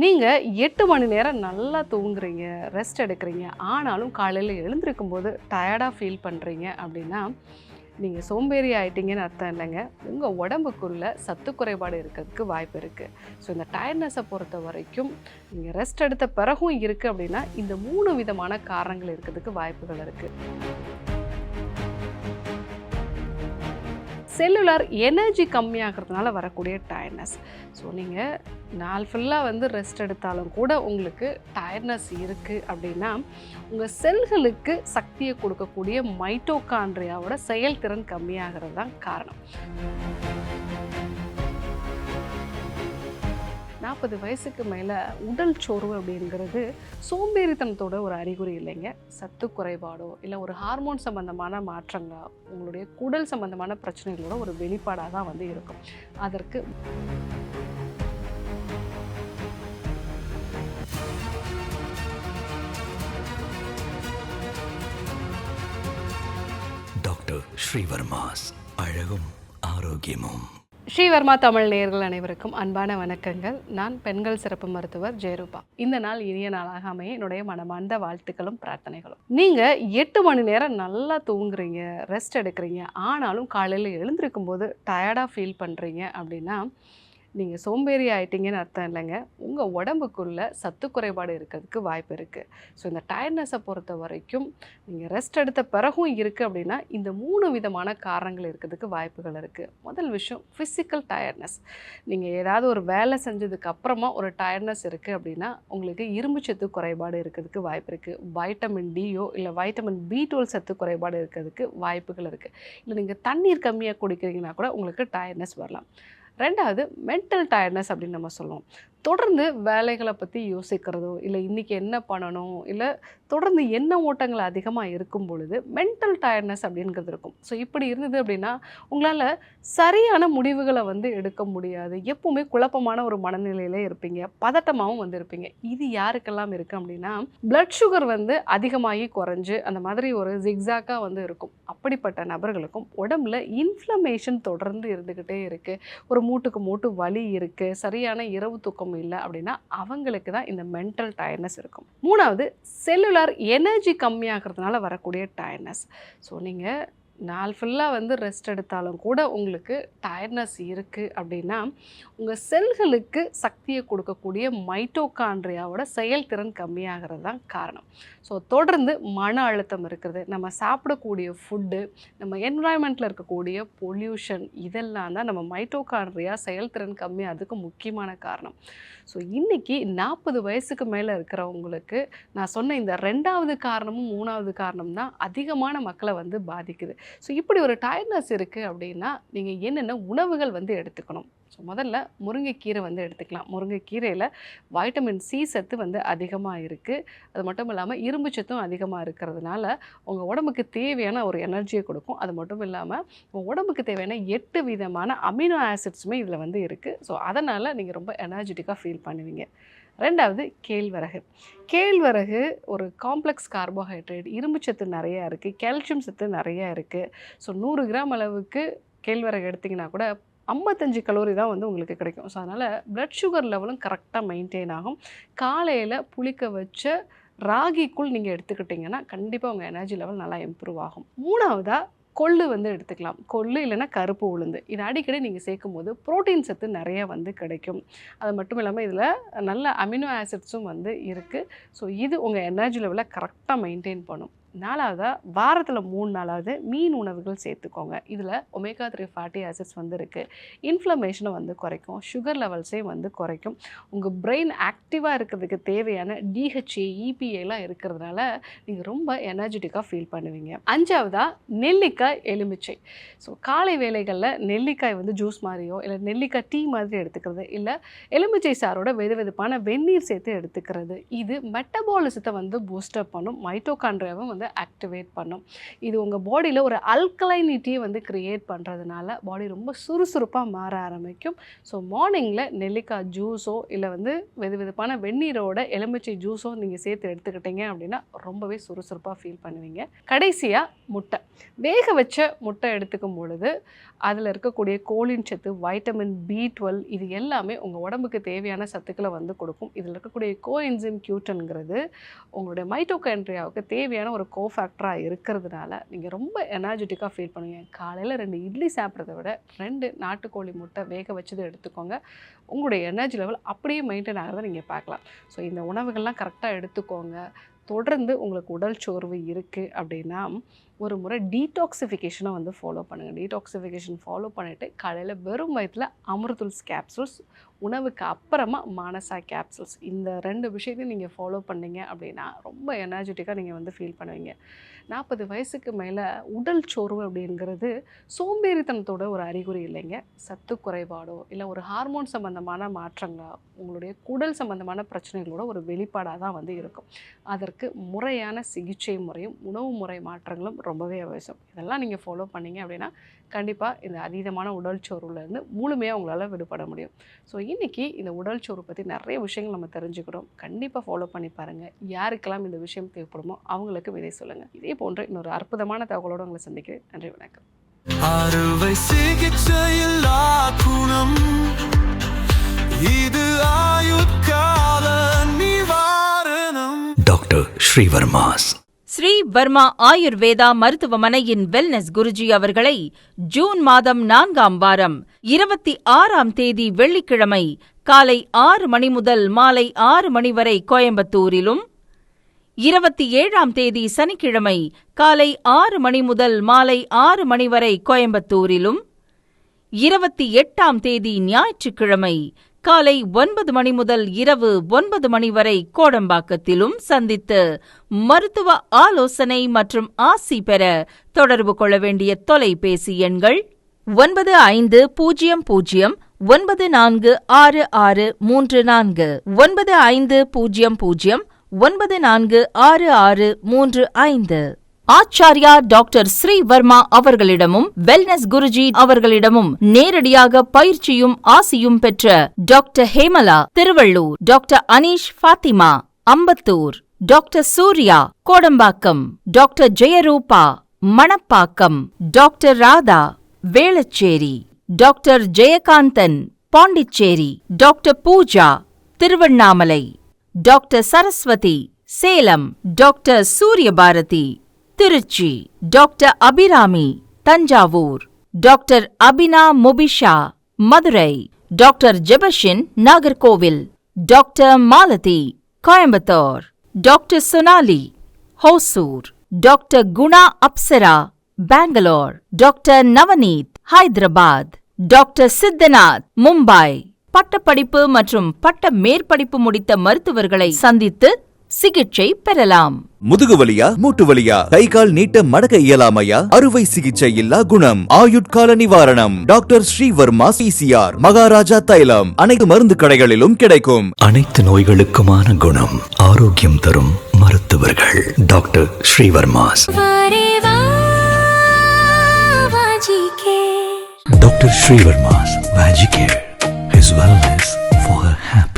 நீங்க 8 மணி நேரம் நல்லா தூங்குறீங்க, ரெஸ்ட் எடுக்கிறீங்க. ஆனாலும் காலையில எழுந்திருக்கும்போது டயர்டா ஃபீல் பண்றீங்க அப்படின்னா, நீங்க சோம்பேறி ஆயிட்டீங்கன்னு அர்த்தம் இல்லைங்க. உங்க உடம்புக்குள்ள சத்து குறைபாடு இருக்கிறதுக்கு வாய்ப்பு இருக்கு. ஸோ இந்த டயர்ட்னஸை பொறுத்தவரைக்கும் நீங்க ரெஸ்ட் எடுத்த பிறகும் இருக்கு அப்படின்னா, இந்த 3 விதமான காரணங்கள் இருக்கிறதுக்கு வாய்ப்புகள் இருக்கு. செல்லுலார் எனர்ஜி கம்மியாகிறதுனால வரக்கூடிய டயர்ட்னஸ். ஸோ நீங்கள் நாள் ஃபுல்லாக வந்து ரெஸ்ட் எடுத்தாலும் கூட உங்களுக்கு டயர்ட்னஸ் இருக்குது அப்படின்னா, உங்கள் செல்களுக்கு சக்தியை கொடுக்கக்கூடிய மைட்டோகாண்ட்ரியாவோட செயல்திறன் கம்மியாகிறது தான் காரணம். 40 வயசுக்கு மேலே உடல் சோர்வு அப்படிங்கிறது சோம்பேறித்தனத்தோட ஒரு அறிகுறி இல்லைங்க. சத்து குறைபாடோ இல்லை ஒரு ஹார்மோன் சம்பந்தமான மாற்றங்களோ உங்களுடைய குடல் சம்பந்தமான பிரச்சனைகளோட ஒரு வெளிப்பாடாக தான் வந்து இருக்கும். அதற்கு டாக்டர் ஸ்ரீவர்மாஸ் அழகும் ஆரோக்கியமும். ஸ்ரீவர்மா தமிழ் நேயர்கள் அனைவருக்கும் அன்பான வணக்கங்கள். நான் பெண்கள் சிறப்பு மருத்துவர் ஜெயரூபா. இந்த நாள் இனிய நாளாக அமைய என்னுடைய மனமார்ந்த வாழ்த்துக்களும் பிரார்த்தனைகளும். நீங்கள் 8 மணி நேரம் நல்லா தூங்குறீங்க, ரெஸ்ட் எடுக்கிறீங்க. ஆனாலும் காலையில் எழுந்திருக்கும் போது டயர்டாக ஃபீல் பண்ணுறீங்க அப்படின்னா, நீங்கள் சோம்பேறி ஆயிட்டீங்கன்னு அர்த்தம் இல்லைங்க. உங்கள் உடம்புக்குள்ள சத்து குறைபாடு இருக்கிறதுக்கு வாய்ப்பு இருக்குது. ஸோ இந்த டயர்ட்னஸை பொறுத்த வரைக்கும் நீங்கள் ரெஸ்ட் எடுத்த பிறகும் இருக்குது அப்படின்னா, இந்த 3 விதமான காரணங்கள் இருக்கிறதுக்கு வாய்ப்புகள் இருக்குது. முதல் விஷயம் ஃபிசிக்கல் டயர்ட்னஸ். நீங்கள் ஏதாவது ஒரு வேலை செஞ்சதுக்கு அப்புறமா ஒரு டயர்ட்னஸ் இருக்குது அப்படின்னா, உங்களுக்கு இரும்புச்சத்து குறைபாடு இருக்கிறதுக்கு வாய்ப்பு இருக்குது. வைட்டமின் டியோ இல்லை வைட்டமின் B12 சத்து குறைபாடு இருக்கிறதுக்கு வாய்ப்புகள் இருக்குது. இல்லை நீங்கள் தண்ணீர் கம்மியாக குடிக்கிறீங்கன்னா கூட உங்களுக்கு டயர்ட்னஸ் வரலாம். ரெண்டாவது மென்டல் டயர்ட்னஸ் அப்படின்னு நம்ம சொல்லுவோம். தொடர்ந்து வேலைகளை பற்றி யோசிக்கிறதோ இல்லை இன்றைக்கி என்ன பண்ணணும் இல்லை தொடர்ந்து எண்ண ஓட்டங்கள் அதிகமாக இருக்கும் பொழுது மென்டல் டயர்ட்னஸ் அப்படிங்கிறது இருக்கும். ஸோ இப்படி இருந்தது அப்படின்னா உங்களால் சரியான முடிவுகளை வந்து எடுக்க முடியாது. எப்பவுமே குழப்பமான ஒரு மனநிலையிலே இருப்பீங்க, பதட்டமாகவும் வந்து இருப்பீங்க. இது யாருக்கெல்லாம் இருக்குது அப்படின்னா, பிளட் சுகர் வந்து அதிகமாகி குறைஞ்சு அந்த மாதிரி ஒரு ஜிக்ஸாக்காக வந்து இருக்கும். அப்படிப்பட்ட நபர்களுக்கும் உடம்புல இன்ஃப்ளமேஷன் தொடர்ந்து இருந்துக்கிட்டே இருக்குது, ஒரு மூட்டுக்கு மூட்டு வலி இருக்குது, சரியான இரவு தூக்கம் இல்லை அப்படின்னா அவங்களுக்கு தான் இந்த மென்டல் டயர்ட்னஸ் இருக்கும். மூணாவது செல்லுலார் எனர்ஜி கம்மியாகிறதுனால வரக்கூடிய டயர்ட்னஸ். ஸோ நீங்கள் நாள் ஃபுல்லாக வந்து ரெஸ்ட் எடுத்தாலும் கூட உங்களுக்கு டயர்ட்னஸ் இருக்குது அப்படின்னா, உங்கள் செல்களுக்கு சக்தியை கொடுக்கக்கூடிய மைட்டோகாண்ட்ரியாவோட செயல்திறன் கம்மியாகிறது தான் காரணம். ஸோ தொடர்ந்து மன அழுத்தம் இருக்கிறது, நம்ம சாப்பிடக்கூடிய ஃபுட்டு, நம்ம என்விரான்மெண்ட்டில் இருக்கக்கூடிய பொல்யூஷன், இதெல்லாம் தான் நம்ம மைட்டோகாண்ட்ரியா செயல்திறன் கம்மியாகிறதுக்கு முக்கியமான காரணம். ஸோ இன்றைக்கி 40 வயசுக்கு மேலே இருக்கிறவங்களுக்கு நான் சொன்ன இந்த 2வது காரணமும் 3வது காரணம் தான் அதிகமான மக்களை வந்து பாதிக்குது. ஸோ இப்படி ஒரு டயர்ட்னஸ் இருக்குது அப்படின்னா, நீங்கள் என்னென்ன உணவுகள் வந்து எடுத்துக்கணும்? ஸோ முதல்ல முருங்கைக்கீரை வந்து எடுத்துக்கலாம். முருங்கைக்கீரையில் வைட்டமின் C சத்து வந்து அதிகமாக இருக்குது. அது மட்டும் இல்லாமல் இரும்பு சத்தும் அதிகமாக இருக்கிறதுனால உங்கள் உடம்புக்கு தேவையான ஒரு எனர்ஜியை கொடுக்கும். அது மட்டும் இல்லாமல் உங்கள் உடம்புக்கு தேவையான 8 விதமான அமினோ ஆசிட்ஸுமே இதில் வந்து இருக்குது. ஸோ அதனால் நீங்கள் ரொம்ப எனர்ஜெட்டிக்காக ஃபீல் பண்ணுவீங்க. ரெண்டாவது கேழ்வரகு. கேழ்வரகு ஒரு காம்ப்ளெக்ஸ் கார்போஹைட்ரேட், இரும்பு சத்து நிறையா இருக்குது, கால்சியம் சத்து நிறையா இருக்குது. ஸோ 100 கிராம் அளவுக்கு கேழ்வரகு எடுத்திங்கன்னா கூட 55 கலோரி தான் வந்து உங்களுக்கு கிடைக்கும். ஸோ அதனால் பிளட் சுகர் லெவலும் கரெக்டாக மெயின்டைன் ஆகும். காலையில் புளிக்க வச்ச ராகிக்குள் நீங்கள் எடுத்துக்கிட்டிங்கன்னா கண்டிப்பாக உங்கள் எனர்ஜி லெவல் நல்லா இம்ப்ரூவ் ஆகும். மூணாவதாக கொள்ளு வந்து எடுத்துக்கலாம். கொள்ளு இல்லைன்னா கருப்பு உளுந்து. இது அடிக்கடி நீங்கள் சேர்க்கும்போது புரோட்டீன் சத்து நிறைய வந்து கிடைக்கும். அது மட்டும் இல்லாமல் இதில் நல்ல அமினோ ஆசிட்ஸும் வந்து இருக்குது. ஸோ இது உங்கள் எனர்ஜி லெவலை கரெக்டாக மெயின்டைன் பண்ணும். நாலாவதாக வாரத்தில் 3 நாளாவது மீன் உணவுகள் சேர்த்துக்கோங்க. இதில் ஒமேகா 3 ஃபேட்டி ஆசிட்ஸ் வந்து இருக்குது. இன்ஃப்ளமேஷனை வந்து குறைக்கும், சுகர் லெவல்ஸையும் வந்து குறைக்கும். உங்கள் பிரெயின் ஆக்டிவாக இருக்கிறதுக்கு தேவையான DHA EPAலாம் இருக்கிறதுனால நீங்கள் ரொம்ப எனர்ஜெட்டிக்காக ஃபீல் பண்ணுவீங்க. அஞ்சாவதாக நெல்லிக்காய், எலுமிச்சை. ஸோ காலை வேளைகளில் நெல்லிக்காய் வந்து ஜூஸ் மாதிரியோ இல்லை நெல்லிக்காய் டீ மாதிரி எடுத்துக்கிறது, இல்லை எலுமிச்சை சாரோட வெதுவெதுப்பான வெந்நீர் சேர்த்து எடுத்துக்கிறது, இது மெட்டபாலிசத்தை வந்து பூஸ்டப் பண்ணும், மைட்டோகாண்ட்ரியாவும் வந்து வந்து ஆக்டிவேட் பண்ணும். இது உங்கள் பாடியில் ஒரு அல்கலைனிட்டியை வந்து க்ரியேட் பண்ணுறதுனால பாடி ரொம்ப சுறுசுறுப்பாக மாற ஆரம்பிக்கும். ஸோ மார்னிங்கில் நெல்லிக்காய் ஜூஸோ இல்லை வந்து வெதுவெதுப்பான வெந்நீரோட எலுமிச்சை ஜூஸோ நீங்கள் சேர்த்து எடுத்துக்கிட்டீங்க அப்படின்னா ரொம்பவே சுறுசுறுப்பாக ஃபீல் பண்ணுவீங்க. கடைசியாக முட்டை. வேக வச்ச முட்டை எடுத்துக்கும் பொழுது அதில் இருக்கக்கூடிய கோலின் சத்து, வைட்டமின் B12 இது எல்லாமே உங்கள் உடம்புக்கு தேவையான சத்துக்களை வந்து கொடுக்கும். இதில் இருக்கக்கூடிய கோஎன்சைம் Q10ங்கிறது உங்களுடைய மைட்டோகாண்ட்ரியாவுக்கு தேவையான ஒரு கோஃபேக்டராக இருக்கிறதுனால நீங்கள் ரொம்ப எனர்ஜெட்டிக்காக ஃபீல் பண்ணுவீங்க. காலையில் 2 இட்லி சாப்பிட்றத விட 2 நாட்டுக்கோழி முட்டை வேக வச்சது எடுத்துக்கோங்க. உங்களுடைய எனர்ஜி லெவல் அப்படியே மெயின்டைன் ஆகிறத நீங்கள் பார்க்கலாம். ஸோ இந்த உணவுகள்லாம் கரெக்டாக எடுத்துக்கோங்க. தொடர்ந்து உங்களுக்கு உடல் சோர்வு இருக்குது அப்படின்னா ஒரு முறை டீடாக்சிஃபிகேஷனை வந்து ஃபாலோ பண்ணுங்கள். டீடாக்சிஃபிகேஷன் ஃபாலோ பண்ணிவிட்டு காலையில் வெறும் வயிற்றில் அமிர்துல்ஸ் கேப்சூல்ஸ், உணவுக்கு அப்புறமா மானசா கேப்சூல்ஸ், இந்த 2 விஷயத்தையும் நீங்கள் ஃபாலோ பண்ணிங்க அப்படின்னா ரொம்ப எனர்ஜெட்டிக்காக நீங்கள் வந்து ஃபீல் பண்ணுவீங்க. 40 வயசுக்கு மேலே உடல் சோர்வு அப்படிங்கிறது சோம்பேறித்தனத்தோட ஒரு அறிகுறி இல்லைங்க. சத்து குறைபாடோ இல்லை ஒரு ஹார்மோன் சம்மந்தமான மாற்றங்களோ உங்களுடைய குடல் சம்மந்தமான பிரச்சனைகளோட ஒரு வெளிப்பாடாக தான் வந்து இருக்கும். அதற்கு முறையான சிகிச்சை முறையும் உணவு முறை மாற்றங்களும் ரொம்பவே அவசியம். இதெல்லாம் நீங்கள் ஃபாலோ பண்ணிங்க அப்படின்னா கண்டிப்பாக இந்த அதீதமான உடல் சோர்வுலேருந்து முழுமையாக உங்களால் விடுபட முடியும். ஸோ இன்றைக்கி இந்த உடல் சோர்வு பற்றி நிறைய விஷயங்கள் நம்ம தெரிஞ்சுக்கிறோம். கண்டிப்பாக ஃபாலோ பண்ணி பாருங்கள். யாருக்கெல்லாம் இந்த விஷயம் தேவைப்படுமோ அவங்களுக்கு விதை சொல்லுங்கள். இதே போன்ற இன்னொரு அற்புதமான தகவலோடு உங்களை சந்திக்கிறேன். நன்றி, வணக்கம். அறுவை சிகிச்சையில்லா குணம் இது ஆயுட்கால நிவாரணம். டாக்டர் ஸ்ரீவர்மாஸ். ஸ்ரீ வர்மா ஆயுர்வேதா மருத்துவமனையின் வெல்னஸ் குருஜி அவர்களை ஜூன் மாதம் 4ஆம் வாரம் 26ஆம் தேதி வெள்ளிக்கிழமை காலை 6 மணி முதல் மாலை 6 மணி வரை கோயம்புத்தூரிலும், 27ஆம் தேதி சனிக்கிழமை காலை 6 மணி முதல் மாலை 6 மணி வரை கோயம்புத்தூரிலும், 28ஆம் தேதி ஞாயிற்றுக்கிழமை காலை 9 மணி முதல் இரவு 9 மணி வரை கோடம்பாக்கத்திலும் சந்தித்து மருத்துவ ஆலோசனை மற்றும் ஆசி பெற தொடர்பு கொள்ள வேண்டிய தொலைபேசி எண்கள் 9500946634 9500946635. ஆச்சார்யா டாக்டர் ஸ்ரீ வர்மா அவர்களிடமும் வெல்னஸ் குருஜி அவர்களிடமும் நேரடியாக பயிற்சியும் ஆசியும் பெற்ற doctor Hemala Tiruvallur, doctor Aneesh Fathima Ambattur, doctor Surya Kodambakkam, doctor Jeyaruba Manapakkam, doctor Radha Velachery, doctor Jayakanthan Pondicherry, doctor Pooja Tiruvannamalai, doctor Saraswathi Salem, doctor Suryabharathi Trichy, doctor Abirami Thanjavur, doctor Abina Mubisha Madurai, doctor Jebashin Nagercoil, doctor Malathi Coimbatore, doctor Sonali Hosur, doctor Guna Apsara Bangalore, doctor Navneeth Hyderabad, doctor Siddhanath Mumbai. பட்டப்படிப்பு மற்றும் பட்ட மேற்படிப்பு முடித்த மருத்துவர்களை சந்தித்து சிகிச்சை பெறலாம். முதுகு வலியா, மூட்டு வலியா, கை கால் நீட்ட மடக்க இயலாமையா, அறுவை சிகிச்சை இல்லா குணம், ஆயுட்கால நிவாரணம். டாக்டர் ஸ்ரீவர்மா PCR, மகாராஜா தைலம் அனைத்து மருந்து கடைகளிலும் கிடைக்கும். அனைத்து நோய்களுக்குமான குணம், ஆரோக்கியம் தரும் மருத்துவர்கள் doctor Srivarma's. Doctor Srivarma's Magic Care. His wellness for her happiness.